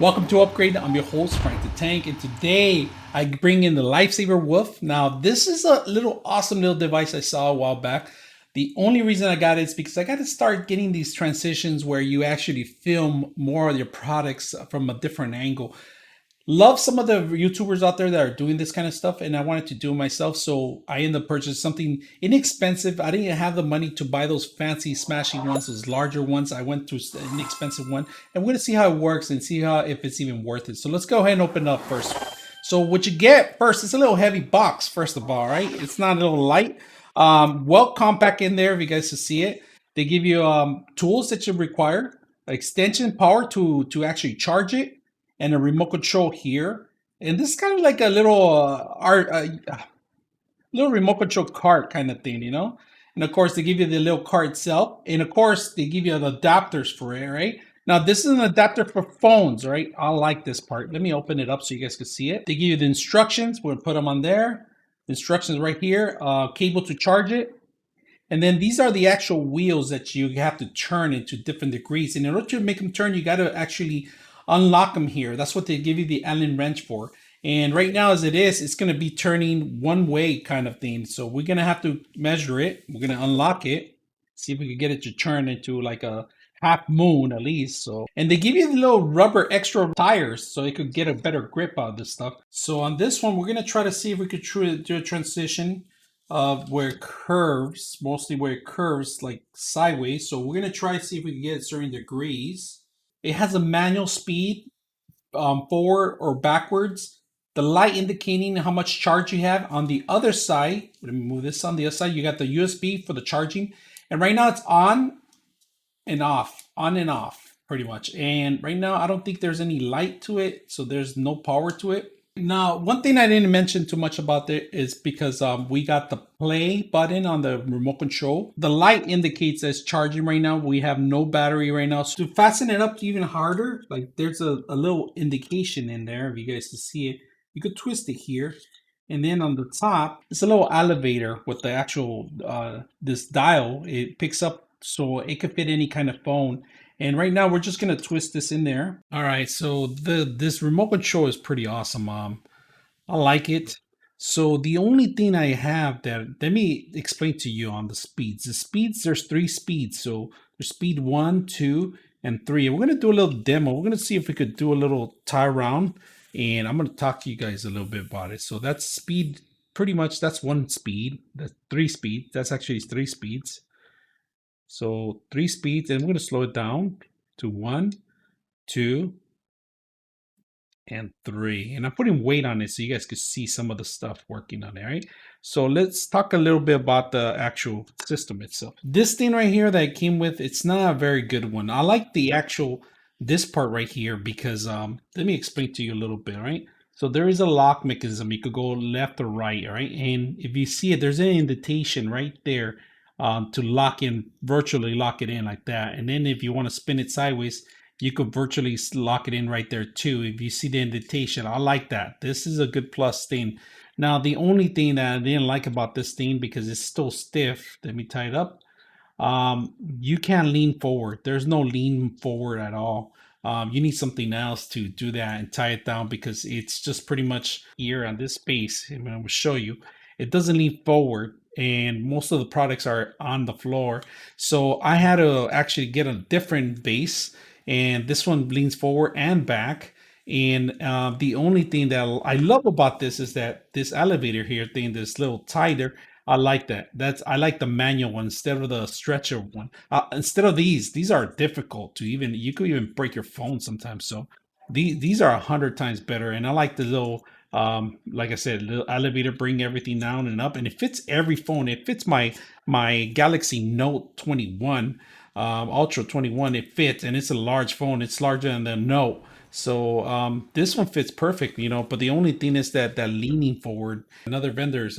Welcome to Upgrade. I'm your host, Frank the Tank, and today I bring in the Lifesaver Wolf. Now, this is a little awesome little device I saw a while back. The only reason I got it is because I got to start getting these transitions where you actually film more of your products from a different angle. Love some of the YouTubers out there that are doing this kind of stuff, and I wanted to do it myself. So I ended up purchasing something inexpensive. I didn't have the money to buy those fancy smashing ones, those larger ones. I went to an inexpensive one, and we're gonna see how it works and see how if it's even worth it. So let's go ahead and open it up first. So what you get first, it's a little heavy box. First of all, right? It's not a little light. Well compact in there if you guys can see it. They give you tools that you require, extension power to actually charge it, and a remote control here. And this is kind of like a little little remote control cart kind of thing, you know. And of course, they give you the little cart itself, and of course, they give you the adapters for it, right? Now, this is an adapter for phones, right? I like this part. Let me open it up so you guys can see it. They give you the instructions. We're gonna put them on there. Instructions right here. Cable to charge it. And then these are the actual wheels that you have to turn into different degrees. And in order to make them turn, you got to actually unlock them here. That's what they give you the Allen wrench for. And right now, as it is, it's going to be turning one way kind of thing. So we're going to have to measure it. We're going to unlock it, see if we can get it to turn into like a half moon at least. So, and they give you the little rubber extra tires so it could get a better grip out of this stuff. So on this one, we're going to try to see if we could do a transition of where it curves, mostly where it curves like sideways. So we're going to try to see if we can get certain degrees. It has a manual speed, forward or backwards. The light indicating how much charge you have. On the other side, let me move this on the other side. You got the USB for the charging. And right now it's on and off, pretty much. And right now I don't think there's any light to it. So there's no power to it. Now, one thing I didn't mention too much about it is because we got the play button on the remote control. The light indicates that it's charging right now. We have no battery right now. So to fasten it up even harder, like there's a little indication in there if you guys can see it. You could twist it here. And then on the top, it's a little elevator with the actual, this dial. It picks up so it could fit any kind of phone. And right now we're just gonna twist this in there. All right, so this remote control is pretty awesome. I like it. So the only thing I have that, let me explain to you on the speeds. The speeds, there's 3 speeds. So there's speed 1, 2, and 3. And we're gonna do a little demo. We're gonna see if we could do a little tie around, and I'm gonna talk to you guys a little bit about it. So that's speed, pretty much that's 1 speed. That's 3 speeds. That's actually 3 speeds. So 3 speeds, and we're going to slow it down to 1, 2, and 3. And I'm putting weight on it so you guys can see some of the stuff working on it, right? So let's talk a little bit about the actual system itself. This thing right here that I came with, it's not a very good one. I like the actual, this part right here because, let me explain to you a little bit, right? So there is a lock mechanism. You could go left or right, right? And if you see it, there's an indentation right there to virtually lock it in like that. And then if you want to spin it sideways, you could virtually lock it in right there too. If you see the indentation, I like that. This is a good plus thing. Now, the only thing that I didn't like about this thing, because it's still stiff, let me tie it up. You can't lean forward. There's no lean forward at all. You need something else to do that and tie it down because it's just pretty much here on this space. I'm going to show you. It doesn't lean forward, and most of the products are on the floor. So I had to actually get a different base, and this one leans forward and back. And the only thing that I love about this is that this elevator here thing, this little tighter, I like that. I like the manual one instead of the stretcher one. Instead of these are difficult to even. You could even break your phone sometimes. So these are 100 times better. And I like the little, like I said, little elevator, bring everything down and up, and it fits every phone. It fits my Galaxy Note 21, Ultra 21. It fits, and it's a large phone. It's larger than the Note. So this one fits perfect, you know. But the only thing is that leaning forward. Another vendor's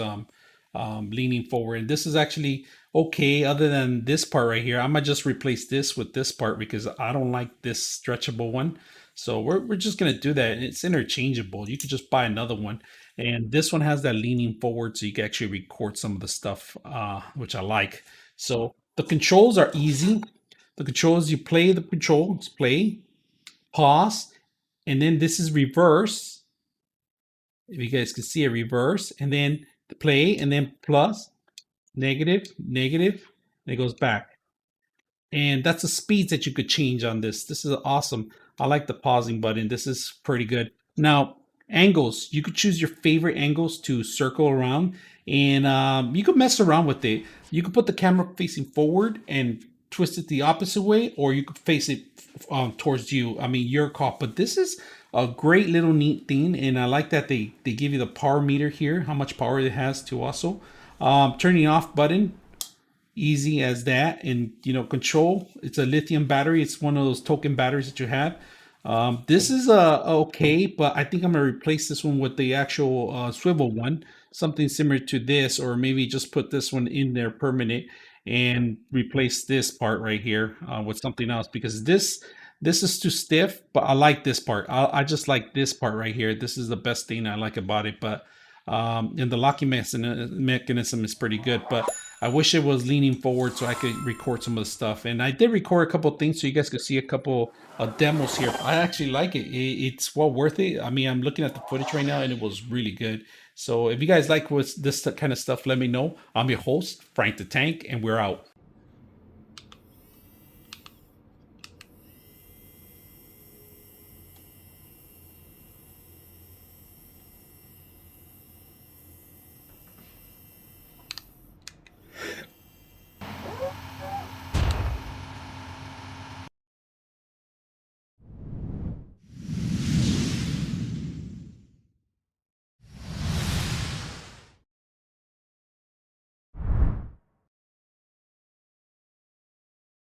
leaning forward, and this is actually okay other than this part right here. I might just replace this with this part because I don't like this stretchable one. So we're just gonna do that. It's interchangeable. You could just buy another one, and this one has that leaning forward so you can actually record some of the stuff, which I like. So the controls are easy. The controls, you play the controls, play, pause, and then this is reverse. If you guys can see a reverse, and then the play, and then plus, negative, negative, and it goes back. And that's the speeds that you could change on this. This is awesome. I like the pausing button. This is pretty good. Now, angles. You could choose your favorite angles to circle around, and you could mess around with it. You could put the camera facing forward and twist it the opposite way, or you could face it towards you. I mean, your call. But this is a great little neat thing, and I like that they give you the power meter here, how much power it has to also. Turning off button, easy as that. And control, it's a lithium battery. It's one of those token batteries that you have. This is okay, but I think I'm gonna replace this one with the actual swivel one, something similar to this, or maybe just put this one in there permanent and replace this part right here with something else, because this is too stiff. But I like this part. I just like this part right here. This is the best thing I like about it. But and the locking mechanism is pretty good, but I wish it was leaning forward so I could record some of the stuff. And I did record a couple of things so you guys could see a couple of demos here. I actually like it. It's well worth it. I mean, I'm looking at the footage right now and it was really good. So if you guys like this kind of stuff, let me know. I'm your host, Frank the Tank, and we're out.